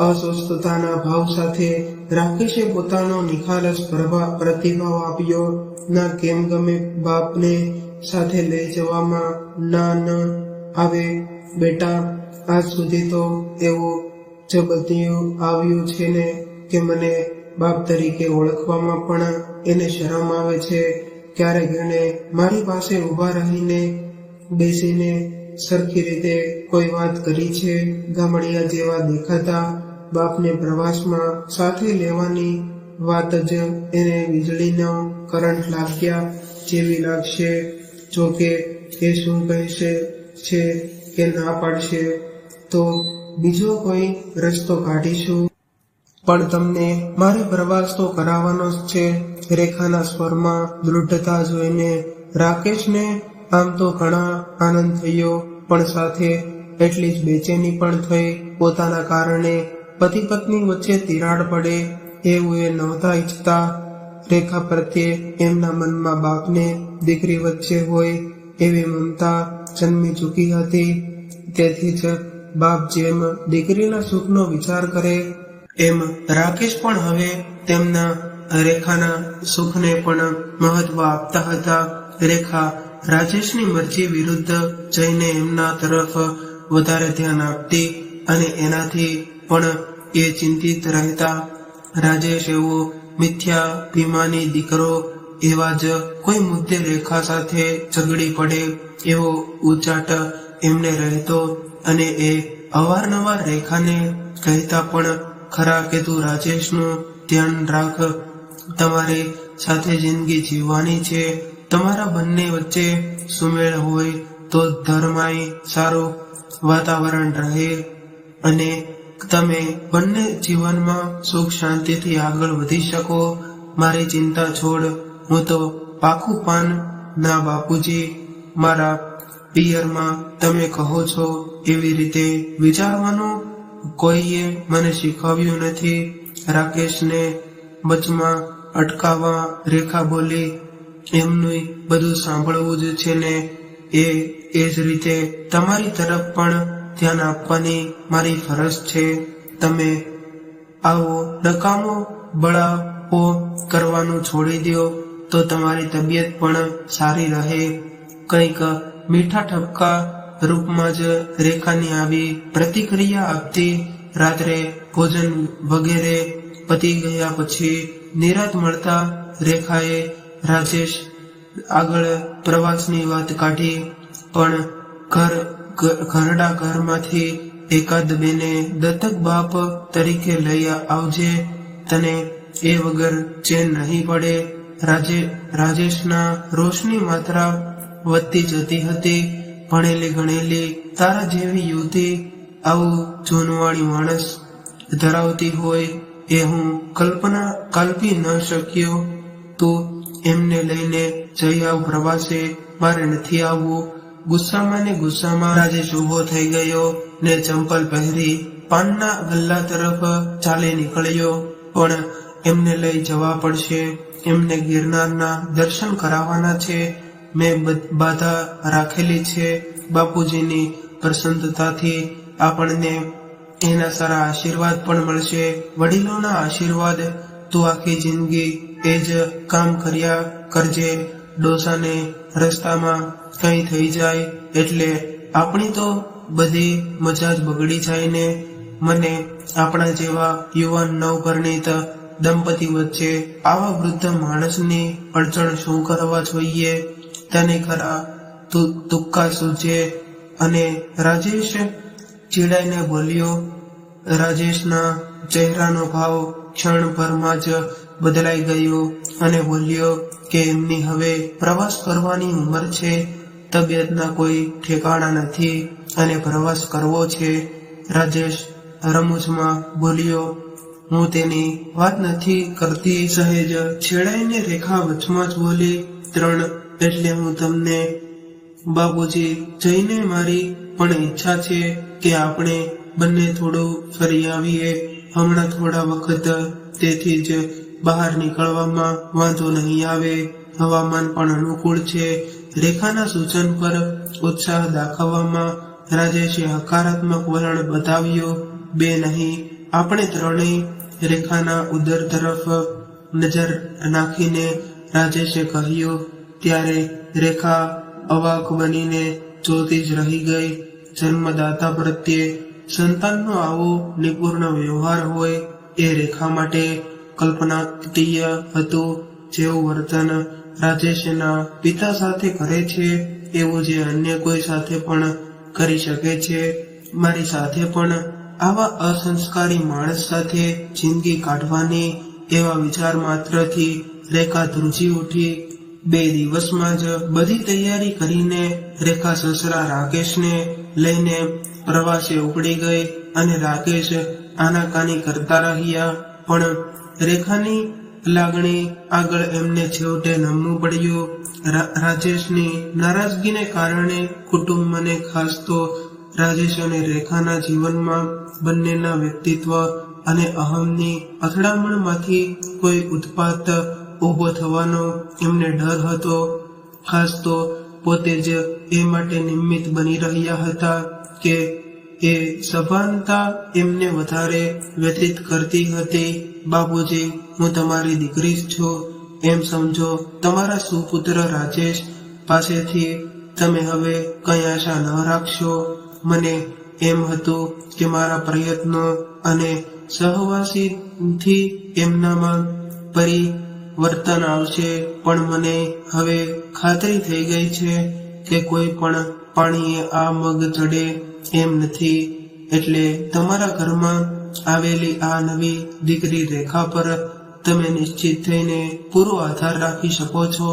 અસ્વસ્થતાના ભાવ સાથે રાકેશે પોતાનો નિખાલસ પ્રતિભાવ આપ્યો. ના કેમ ગમે બાપને સાથે લઈ જવામાં ના ન આવે બેટા. આજ સુધી તો એવું જ બધું આવ્યું છે ને કે મને બાપ તરીકે ઓળખવામાં પણ એને શરમ આવે છે. ક્યારેક એને મારી પાસે ઊભા રહીને બેસીને સરખી રીતે કોઈ વાત કરી છે? ગામડિયા જેવા દેખાતા બાપને પ્રવાસમાં સાથે લેવાની વાત જ એને વીજળીનો કરંટ લાગ્યા જેવી લાગશે. જોકે એ શું કહેશે છે કે ના પાડશે તો બીજો કોઈ રસ્તો કાઢીશું, પણ તમને મારે પ્રવાસ તો કરાવવાનો જ છે. રેખાના સ્વરમાં દૃઢતા જોઈને રાકેશને આમ તો ઘણા આનંદ થયો, પણ સાથે એટલી જ બેચેની પણ થઈ. પોતાના કારણે પતિ પત્ની વચ્ચે તિરાડ પડે એવું એ નહોતા ઈચ્છતા. રેખા પ્રત્યે એમના મનમાં બાપને દીકરી વચ્ચે હોય એવી મમતા જન્મી ચૂકી હતી. તેથી જ બાપ જેમ દીકરીના સુખનો વિચાર કરે એમ રાકેશ પણ હવે તેમના રેખાના સુખને પણ મહત્વ આપતા હતા. રેખા રાજેશની મરજી વિરુદ્ધ જઈને એમના તરફ વધારે ધ્યાન આપતી અને એનાથી પણ એ ચિંતિત રહેતા. રાજેશ એવો મિથ્યાભિમાની દીકરો એવા જ કોઈ મુદ્દે રેખા સાથે ઝઘડી પડે એવો ઉચાટ એમને રહેતો અને એ અવારનવાર રેખાને કહેતા પણ ખરા કે તું રાજેશનું ધ્યાન રાખ, તમારી સાથે જિંદગી જીવવાની છે. તમારા બંને વચ્ચે સુમેળ હોય તો ધર્માય સારું વાતાવરણ રહે અને તમે બંને જીવનમાં સુખ શાંતિથી આગળ વધી શકો. મારી ચિંતા છોડ, હું તો પાકું પાન ના બાપુજી, મારા પિયરમાં તમે કહો છો એવી રીતે વિચારવાનું કોઈએ મને શીખવ્યું નથી. રાકેશને વચમાં અટકાવવા રેખા બોલી, એમનું બધું સાંભળવું જ છે ને, એ જ રીતે તમારી તરફ પણ ધ્યાન આપવાની મારી ફરજ છે. તમે આવો નકામો બળાપો કરવાનું છોડી દો તો તમારી તબિયત પણ સારી રહે. કંઈક મીઠા ઠપકા રૂપમાં જ રેખાની આવી પ્રતિક્રિયા આપતી. રાત્રે ભોજન વગેરે પતી ગયા પછી નિરાંત મળતા રેખાએ રાજેશ આગળ પ્રવાસની વાત કાઢી, પણ ઘરડા ઘરમાંથી એકાદ બેને દત્તક બાપ તરીકે લઈ આવજે, તને એ વગર ચેન નહીં પડે. રાજેશના રોષની માત્રા વધતી જતી હતી. ભણેલી ગણેલી તારા જેવી યુવતી આવું જૂનવાણી માણસ ધરાવતી હોય એ હું કલ્પી ન શક્યો. તું એમને લઈને જઈ આવ પ્રવાસે, મારે નથી આવવું. ગુસ્સામાં રાજેશ ઉભો થઈ ગયો ને ચંપલ પહેરી પાનના ગલ્લા તરફ ચાલી નીકળ્યો. પણ એમને લઈ જવા પડશે, એમને ગિરનારના દર્શન કરાવવાના છે. મેં બાધા રાખેલી છે. બાપુજીની પ્રસન્નતાથી આપણને એના સારા આશીર્વાદ પણ મળશે. વડીલોના આશીર્વાદ. તું આખી જિંદગી એ જ કામ કર્યા કરજે. ડોસાને રસ્તામાં કઈ થઈ જાય એટલે આપણી તો બધી મજા જ બગડી જાય ને. મને આપણા જેવા યુવાન નવપરિણીત દંપતી વચ્ચે આવા વૃદ્ધ માણસની અડચણ શું કરવા જોઈએ? તને ખરા તુક્કા સૂજે. અને રાજેશ ચીડાઈને બોલ્યો. રાજેશના ચહેરાનો ભાવ ક્ષણભરમાં જ બદલાઈ ગયો અને બોલ્યો કે એમની હવે પ્રવાસ કરવાની ઉંમર છે, તબિયતના કોઈ ઠેકાણા નથી અને પ્રવાસ કરવો છે. રાજેશ રમૂજમાં બોલ્યો, હું તેની વાત નથી કરતી. સહેજ છેડાઈને રેખા વચમાં જ બોલી, 3 એટલે હું તમને બાપુજી જઈને મારી પણ ઈચ્છા છે કે આપણે બંને થોડું ફરી આવીએ હમણાં થોડા વખત. તેથી જ બહાર નીકળવામાં વાંધો નહીં આવે. હવામાન પણ અનુકૂળ છે. રેખાના સૂચન પર ઉત્સાહ દાખવવામાં રાજેશે હકારાત્મક વલણ બતાવ્યો. 2 નહીં, આપણે ત્રણેય. રેખાના ઉદર તરફ નજર નાખીને રાજેશે કહ્યું. ત્યારે રેખા અવાક બનીને જોતી જ રહી ગઈ. જન્મદાતા પ્રત્યે સંતાનનો આવો નિપુર્ણ વ્યવહાર હોય એ રેખા માટે કલ્પનાતીય હતું. જેવું વર્તન રાજેશના પિતા સાથે કરે છે એવું જે અન્ય કોઈ સાથે પણ કરી શકે છે. મારી સાથે પણ આવા અસંસ્કારી માણસ સાથે જિંદગી કાઢવાની એવા વિચાર માત્રથી રેખા ધ્રુજી ઉઠી. 2 દિવસમાં જ બધી તૈયારી કરીને રેખા સસરા રાકેશને લઈને પ્રવાસે ઉપડી ગઈ અને રાકેશ આનાકાની કરતા રહ્યા. પણ રેખાની લાગણી આગળ એમને છેવટે નમવું પડ્યું. રાજેશની નારાજગીને કારણે કુટુંબ અને ખાસ તો રાજેશ અને રેખાના જીવનમાં બંનેના વ્યક્તિત્વ અને અહમની અથડામણમાંથી કોઈ ઉત્પાત ઉભો થવાનો એમને ડર હતો. ખાસ તો પોતે જ એ માટે નિમિત્ત બની રહ્યા હતા કે એ સભાનતા એમને વધારે વ્યતીત કરતી હતી. બાપુજી, હું તમારી દીકરી જ છું એમ સમજો. તમારા સુપુત્ર રાજેશ પાસેથી તમે હવે કઈ આશા ન રાખશો. મને એમ હતું કે મારા પ્રયત્નો અને સહવાસીથી એમનામાં પરિવર્તન આવશે, પણ મને હવે ખાતરી થઈ ગઈ છે કે કોઈ પણ પાણીએ આ મગ ચડે એમ નથી. એટલે તમારા ઘરમાં આવેલી આ નવી દીકરી રેખા પર તમે નિશ્ચિત થઈને પૂરો આધાર રાખી શકો છો.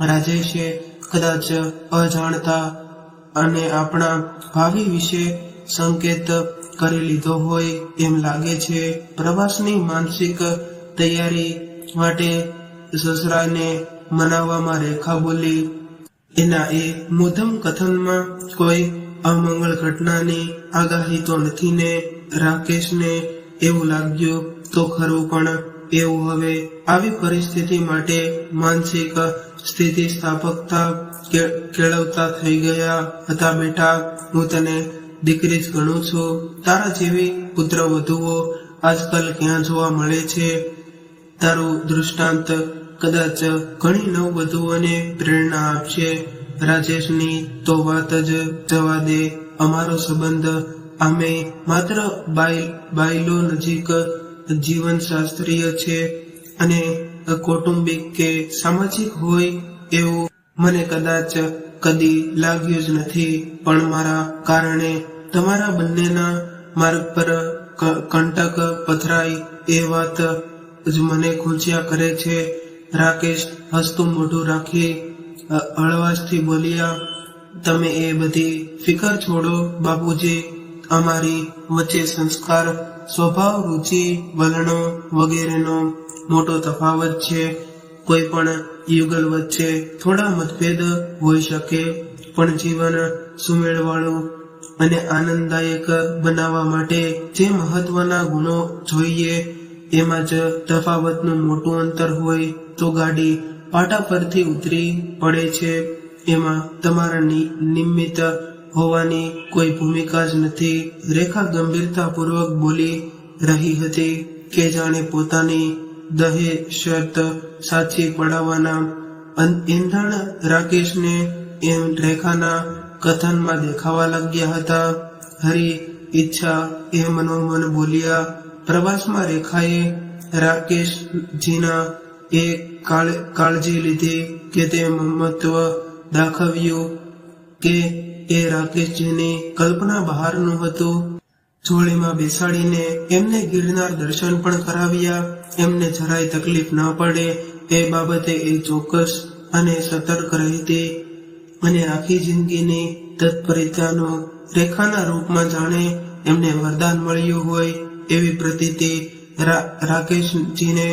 રાજેશે કદાચ અજાણતા અને આપણા ભાવિ વિશે સંકેત કરી લીધો હોય એમ લાગે છે. પ્રવાસની માનસિક તૈયારી માટે સસરાને મનાવવામાં રેખા બોલી. એના એ મુદ્દમ કથનમાં કોઈ અમંગળ ઘટનાની આગાહી તો નથી ને? રાકેશને એવું લાગ્યું તો ખરું, પણ એવું હવે આવી પરિસ્થિતિ માટે માનસિક સ્થિતિસ્થાપકતા કેળવતા થઈ ગયા હતા. બેટા, હું તને દીકરી જ ગણું છું. તારા જેવી પુત્ર વધુઓ આજકાલ ક્યાં જોવા મળે છે? તારું દૃષ્ટાંત કદાચ ઘણી નવવધુઓને પ્રેરણા આપશે. રાજેશની તો વાત જ જવા દે. અમારો સંબંધ આમે માત્ર બાયલો નજીક જીવનશાસ્ત્રીય છે અને કૌટુંબિક કે સામાજિક હોય એવું મને કદાચ કદી લાગ્યું જ નથી. પણ મારા કારણે તમારા બંનેના માર્ગ પર કંટક પથરાય એ વાત જ મને ખૂંચ્યા કરે છે. રાકેશ હસતું મોઢું રાખી હળવાશથી બોલ્યા, તમે એ બધી ફિકર છોડો બાપુજી. અમારી વચ્ચે સંસ્કાર, સ્વભાવ, રુચિ, વલણો વગેરેનો મોટો તફાવત છે. કોઈ પણ યુગલ વચ્ચે થોડા મતભેદ હોઈ શકે, પણ જીવન સુમેળવાળું અને આનંદદાયક બનાવવા માટે જે મહત્વના ગુણો જોઈએ એમાં જ તફાવતનું મોટું અંતર હોય તો ગાડી પાટા પરથી ઉતરી પડે છે. એમાં તમારા નિમિત્ત હોવાની કોઈ ભૂમિકા જ નથી. રેખા ગંભીરતાપૂર્વક બોલી રહી હતી કે જાણે પોતાની દહેશત સાચી પડાવવાના ઈંધણ રાકેશને એમ રેખાના કથનમાં દેખાવા લાગ્યા હતા. હરી ઈચ્છા એ મનોમન બોલ્યા. પ્રવાસમાં રેખાએ રાકેશજીના એ કાળજી લીધી કે તે મમત્વ દાખવ્યું કે એ રાકેશજીની કલ્પના બહારનું હતું. જોડીમાં બેસાડીને એમને ગિરનાર દર્શન પણ કરાવ્યા. એમને જરાય તકલીફ ન પડે એ બાબતે એ ચોક્કસ અને સતર્ક રહેતી અને આખી જિંદગીની તત્પરતાનો રેખાના રૂપમાં જાણે એમને વરદાન મળ્યું હોય એવી પ્રતીતિ રાકેશજીને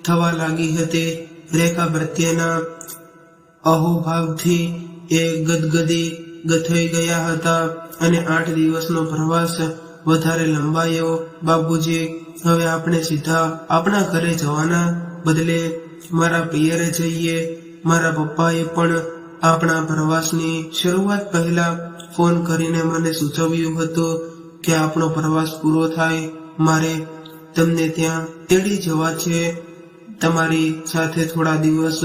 થવા લાગી હતી. રેખા પ્રત્યેના અહોભાવથી એ ગથઈ ગયા હતા અને 8 દિવસનો પ્રવાસ વધારે લંબાયો. બાપુજી, હવે આપણે સીધા આપણા ઘરે જવાના બદલે મારા પિયરે જઈએ. મારા પપ્પાએ પણ આપણા પ્રવાસની શરૂઆત પહેલા ફોન કરીને મને સૂચવ્યું હતું કે આપણો પ્રવાસ પૂરો થાય મારે તમને ત્યાં તેડી જવા છે. તમારી સાથે થોડા દિવસ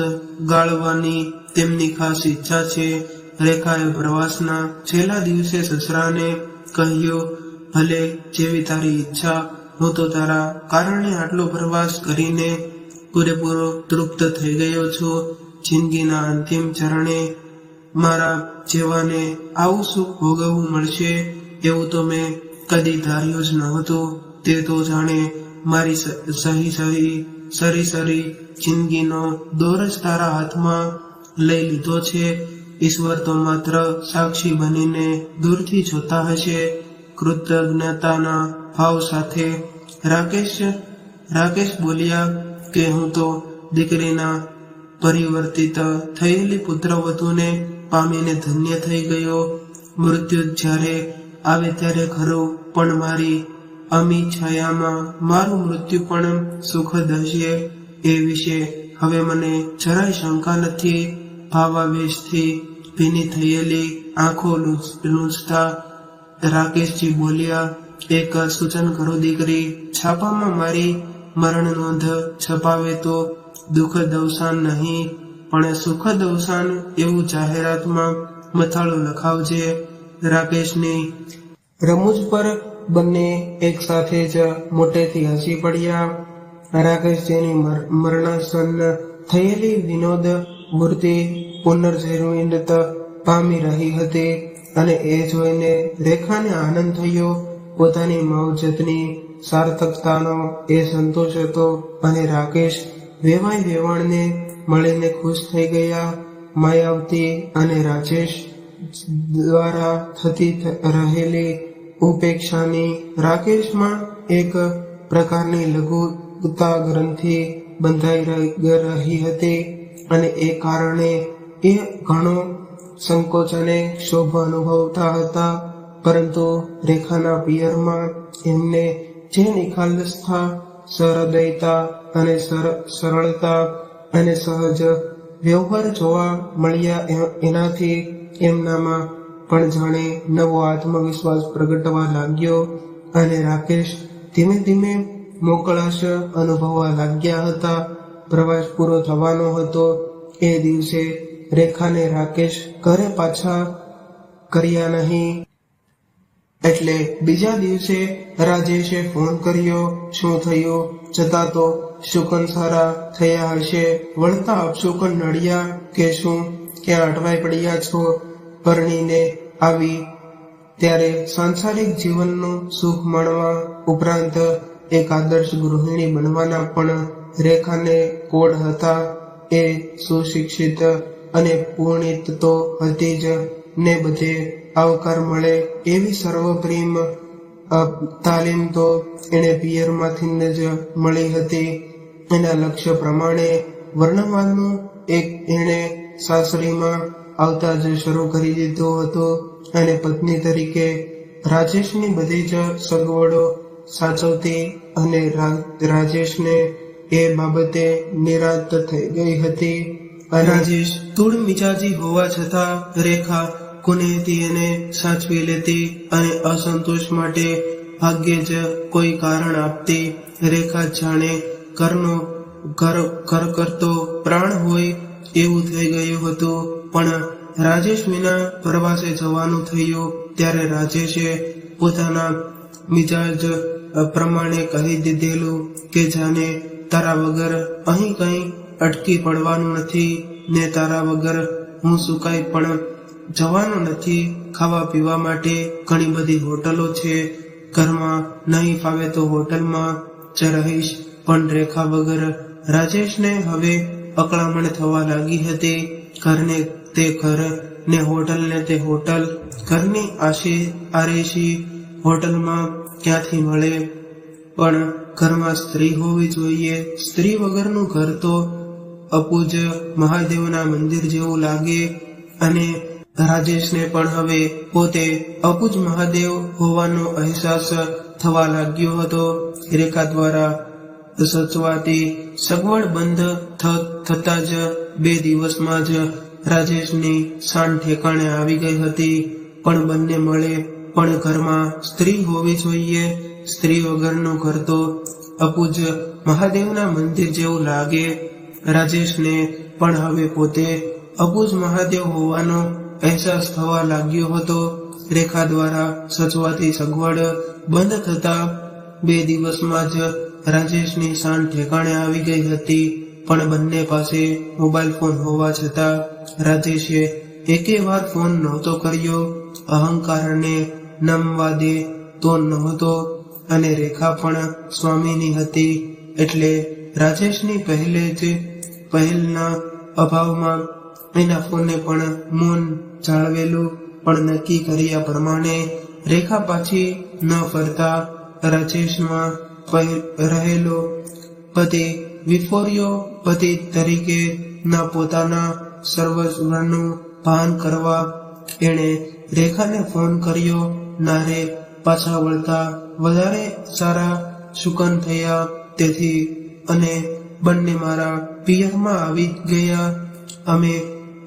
ગાળવાની તેમની ખાસ ઈચ્છા છે. રેખાએ પ્રવાસના છેલ્લા દિવસે સસરાને કહ્યું, ભલે જેવી તારી ઈચ્છા, હું તો તારા કારણે આટલો પ્રવાસ કરીને પૂરેપૂરો તૃપ્ત થઈ ગયો છું. જિંદગીના અંતિમ ચરણે મારા જેવાને આવું સુખ ભોગવવું મળશે એવું તો મેં કદી ધાર્યું જ નહોતું. તે તો જાણે મારી સરી જિંદગીનો દોર જ તારા હાથમાં લઈ લીધો છે. ઈશ્વર તો માત્ર સાક્ષી બનીને દૂરથી જોતા હશે. કૃતજ્ઞતાના ભાવ સાથે રાકેશ બોલ્યા, કે હું તો દીકરીના પરિવર્તિત થયેલી પુત્રવધૂને પામીને ધન્ય થઈ ગયો. મૃત્યુ જ્યારે આવે ત્યારે ખરું, પણ મારી અમી છાયામાં મારું મૃત્યુ પણ સુખદ હશે એ વિશે હવે મને જરાય શંકા નથી. ભાવાવેશથી ભીની થયેલી આંખો લૂંછતા રાકેશજી બોલ્યા, એક સૂચન કરો દીકરી, છાપામાં મારી મરણ નોંધ છપાવે તો દુઃખદ અવસાન નહીં પણ સુખદ અવસાન એવું જાહેરાતમાં મથાળું લખાવજે. રાકેશની રમૂજ પર બંને એક સાથે જ મોટેથી હસી પડ્યા. રાકેશજીની મરણાસન્ન થયેલી વિનોદ મૂર્તિ પુનર્જીવિત પામી રહી હતી અને એ જોઈને રેખાને આનંદ થયો. પોતાની માવજતની સાર્થકતાનો એ સંતોષ હતો અને રાકેશ વેવાય વેવાણને મળીને ખુશ થઈ ગયા. માયાવતી અને રાજેશ દ્વારા થતી રહેલી ઉપેક્ષાની રાકેશમાં એક પ્રકારની લઘુતા ગ્રંથિ બંધાઈ રહી હતી અને એ કારણે એ ઘણો સંકોચ અને ક્ષોભ અનુભવતા હતા. પરંતુ રેખાના પિયરમાં એમને જે નિખાલસતા, સહૃદયતા અને સરળતા અને સહજ વ્યવહાર જોવા મળ્યા એનાથી એમનામાં પણ જાણે નવો આત્મવિશ્વાસ પ્રગટવા લાગ્યો અને રાકેશ ધીમે ધીમે મોકળાશ અનુભવવા લાગ્યા હતા. પ્રવાસ પૂરો થવાનો હતો. એ દિવસે રેખાને રાકેશ ઘરે પાછા કર્યા નહીં એટલે બીજા દિવસે રાજેશે ફોન કર્યો. શું થયું? જતા તો શુકન સારા થયા હશે, વળતા અપશુકન નડ્યા કે શું? ક્યાં અટવાઈ પડ્યા છો? પરણીને આવી ત્યારે સાંસારિક જીવનનું સુખ માણવા ઉપરાંત એક આદર્શ ગૃહિણી બનવાના પણ રેખાને કોડ હતા. એ સુશિક્ષિત અને પૂર્ણિત તો હતી જ ને બધે આવકાર મળે એવી સર્વપ્રેમ તાલીમ તો એને પિયરમાંથી જ મળી હતી. એના લક્ષ્ય પ્રમાણે વર્ણવાનું એક એણે સાસરીમાં આવતા જ શરૂ કરી દીધો હતો અને પત્ની તરીકે રાજેશની બધી જ સગવડો સાચવતી અને રાજેશને એ બાબતે નિરાંત થઈ ગઈ હતી. રાજેશ તૂળ મિજાજી હોવા છતાં રેખા કોનેથી એને સાચવી લેતી અને અસંતોષ માટે ભાગ્યે જ કોઈ કારણ આપતી. રેખા જાણે ઘર કરતો પ્રાણ હોય એવું થઈ ગયું હતું. પણ રાજેશ વિના પ્રવાસે જવાનું થયું ત્યારે રાજેશે પોતાના મિજાજ પ્રમાણે કહી દીધેલું કે જાને તારા વગર અહીં કઈ અટકી પડવાનું નથી ને તારા વગર હું સુકાઈ પણ જવાનું નથી. ખાવા પીવા માટે ઘણી બધી હોટલો છે, ઘરમાં નહીં ફાવે તો હોટલમાં જ રહીશ. પણ રેખા વગર રાજેશને હવે અકળામણ થવા લાગી હતી. ઘરને તે ઘર ને હોટલને તે હોટલ, ઘરની આરેશી હોટલમાં ક્યાંથી મળે? પણ ઘરમાં સ્ત્રી હોવી જોઈએ. સ્ત્રી વગરનું ઘર તો અપૂજ મહાદેવના મંદિર જેવું લાગે અને રાજેશને પણ હવે પોતે અપૂજ મહાદેવ હોવાનો અહેસાસ થવા લાગ્યો હતો. રેખા દ્વારા સચવાતી સગવડ બંધ થતા જ 2 દિવસમાં જ રાજેશની શાન ઠેકાણે આવી ગઈ હતી. પણ બંને મળે પણ ઘરમાં સ્ત્રી હોવી જોઈએ. સ્ત્રી વગરનું ઘર તો અપૂજ મહાદેવના મંદિર જેવું લાગે. રાજેશને પણ હવે પોતે અપૂજ મહાદેવ હોવાનો અહેસાસ થવા લાગ્યો હતો. રેખા દ્વારા સચવાતી સગવડ બંધ થતા 2 દિવસમાં જ રાજેશની શાન ઠેકાણે આવી ગઈ હતી. પણ બંને પાસે મોબાઈલ ફોન હોવા છતાં રાજેશે એકે વાર ફોન નહોતો કર્યો. અહંકારને નમવા દે તો નહોતો અને રેખા પણ સ્વામીની હતી એટલે રાજેશની પહેલના અભાવમાં એના ફોને પણ મૌન જાળવેલું. પણ નક્કી કર્યા પ્રમાણે રેખા પાછી ન ફરતા રાજેશમાં રહેલો પતિ વિફોર્યો પતિ તરીકે ના પોતાના સર્વસ્વનું ભાન કરવા એણે રેખાને ફોન કર્યો. ના રે પાછા વળતા વધારે સારા સુકન થયા તેથી અને બંને મારા પિયરમાં આવી ગયા. અમે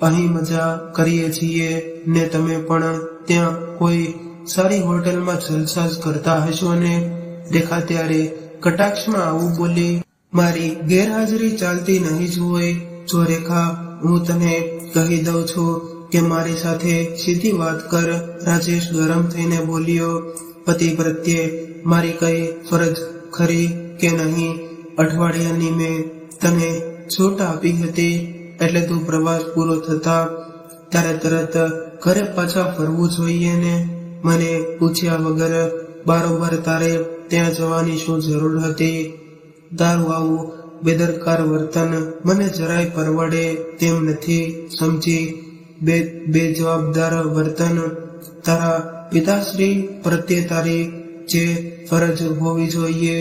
અહીં મજા કરીએ છીએ ને તમે પણ ત્યાં કોઈ સારી હોટલમાં જલસા કરતા હશો ને. રેખા ત્યારે કટાક્ષમાં આવું બોલી. મારી ગેરહાજરી ચાલતી નહીં જ હોય. જો રેખા હું તને કહી દઉં છું કે મારી સાથે સીધી વાત કર. રાજેશ ગરમ થઈને બોલ્યો. પતિ પ્રત્યે મારી કઈ ફરજ ખરી કે નહીં? અઠવાડિયાની મેં તને છૂટ આપી હતી એટલે તું પ્રવાસ પૂરો થતા તારે તરત ઘરે પાછા ફરવું જોઈએ ને. મને પૂછ્યા વગર બારોબાર તારે ત્યાં જવાની શું જરૂર હતી? તારું આવું બેદરકાર વર્તન મને જરાય પરવડે તેમ નથી સમજી. બેજવાબદાર વર્તન. તારા પિતાશ્રી પ્રત્યે તારી જે ફરજ હોવી જોઈએ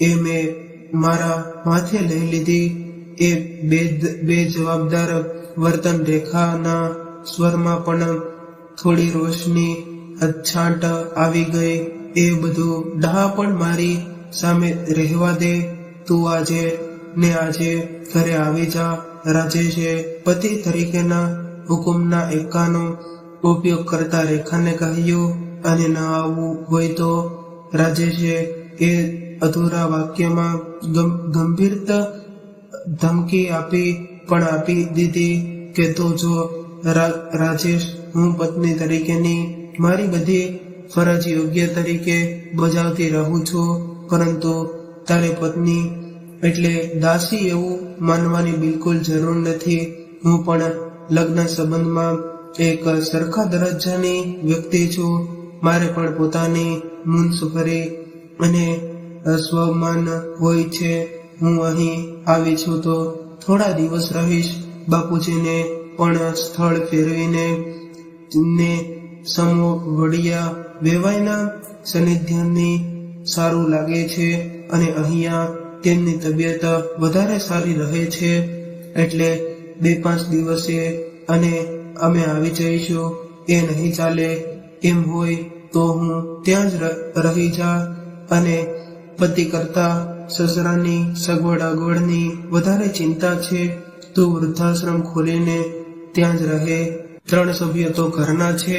એ મેં મારા માથે લઈ લીધી. એ બેજવાબદાર વર્તન. રેખાના સ્વરમાં પણ થોડી રોશની અછાંટ આવી ગઈ. એ બધું ડહાપણ મારી સામે રહેવા દે. તું આજે ને આજે ઘરે આવી જા. રાજેશે પતિ તરીકેના હુકુમના એકાનો ઉપયોગ કરતા રેખાને કહ્યું. અને ન આવવું હોય તો? રાજેશે એ અધૂરા વાક્યમાં ગંભીર ધમકી આપી દીધી કે તો જો રાજેશ હું પત્ની તરીકેની મારી બધી ફરજ યોગ્ય તરીકે બજાવતી રહું છું પરંતુ તારે પત્ની એટલે દાસી એવું માનવાની બિલકુલ જરૂર નથી. હું પણ લગ્ન સંબંધમાં એક સરખા દરજ્જાની વ્યક્તિ છું. મારે પણ પોતાની મુનસફરી અને સ્વમાન હોય છે. હું અહીં આવી છું તો થોડા દિવસ રહીશ. બાપુજીને પણ સ્થળ ફેરવીને ને સમો વડિયા વેવાયના સાનિધ્યની સારું લાગે છે અને અહીંયા તેમની તબિયત વધારે સારી રહે છે એટલે 2-5 દિવસે અને અમે આવી જઈશું. એ નહીં ચાલે. એમ હોય તો હું ત્યાં જ રહી જા. અને પતિ કરતા સસરાની સગવડ અગવડની વધારે ચિંતા છે. તું વૃદ્ધાશ્રમ ખોલીને ત્યાં જ રહે. 3 સભ્યો તો ઘરના છે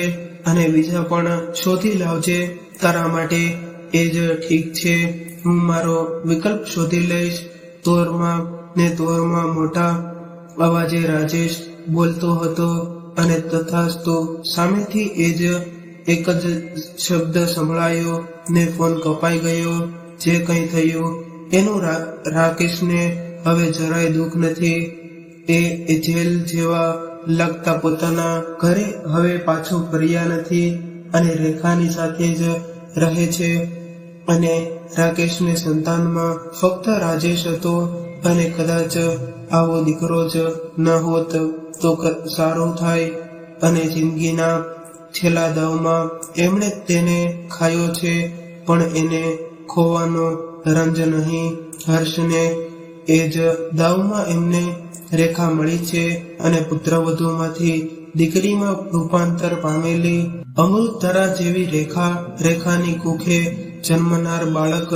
અને બીજા પણ શોધી લાવજે. તારા માટે એ જ ઠીક છે. હું મારો વિકલ્પ શોધી લઈશ. તોરમાં મોટા અવાજે રાજેશ બોલતો હતો અને તથાસ્તુ સામેથી એ જ એક જ શબ્દ સંભળાયો ને ફોન કપાઈ ગયો. જે કંઈ થયું એનું રાકેશને હવે જરાય દુઃખ નથી. એ જેલ જેવા લાગતા પોતાના ઘરે હવે પાછો ફર્યા નથી અને રેખાની સાથે જ રહે છે. અને રાકેશને સંતાનમાં ફક્ત રાજેશ હતો અને કદાચ આવો દીકરો જ ન હોત તો સારું થાય. અને જિંદગીના છેલ્લા દાવમાં એમણે તેને ખાયો છે પણ એને ખોવાનો રંજ નહીં. હર્ષને એ જ દાવમાં એમને રેખા મળી છે અને પુત્રવધૂમાંથી દીકરીમાં રૂપાંતર પામેલી અમૃતધરા જેવી રેખાની કુખે જન્મનાર બાળક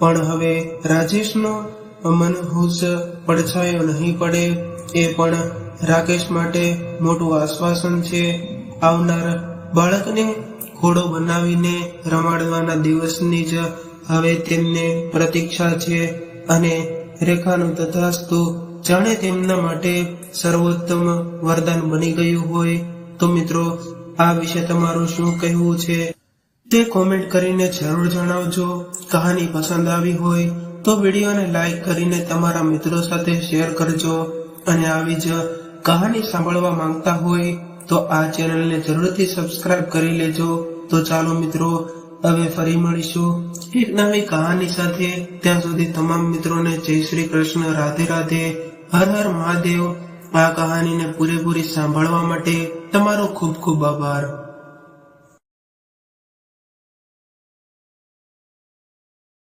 પણ હવે રાજેશનો મનહૂસ પડછાયો નહીં પડે. એ પણ રાકેશ માટે મોટું આશ્વાસન છે. આવનાર બાળકને ઘોડો બનાવીને રમાડવાના દિવસની જ હવે તેમને પ્રતીક્ષા છે અને રેખાનું તથાસ્તુ જાણે તેમના માટે સર્વોત્તમ વરદાન બની ગયું હોય. તો મિત્રો, આ વિશે તમારું શું કહેવું છે તે કોમેન્ટ કરીને જરૂર જણાવજો. કહાની પસંદ આવી હોય તો વિડીયોને લાઈક કરીને તમારા મિત્રો સાથે શેર કરજો. અને આવી જ કહાની સાંભળવા માંગતા હોય તો આ ચેનલને જરૂરથી સબસ્ક્રાઇબ કરી લેજો. તો ચાલો મિત્રો, હવે ફરી મળીશું એક નવી કહાની સાથે. ત્યાં સુધી તમામ મિત્રોને જય શ્રી કૃષ્ણ, રાધે રાધે, હર હર મહાદેવ. આ કહાનીને પૂરેપૂરી સાંભળવા માટે તમારો ખૂબ ખૂબ આભાર.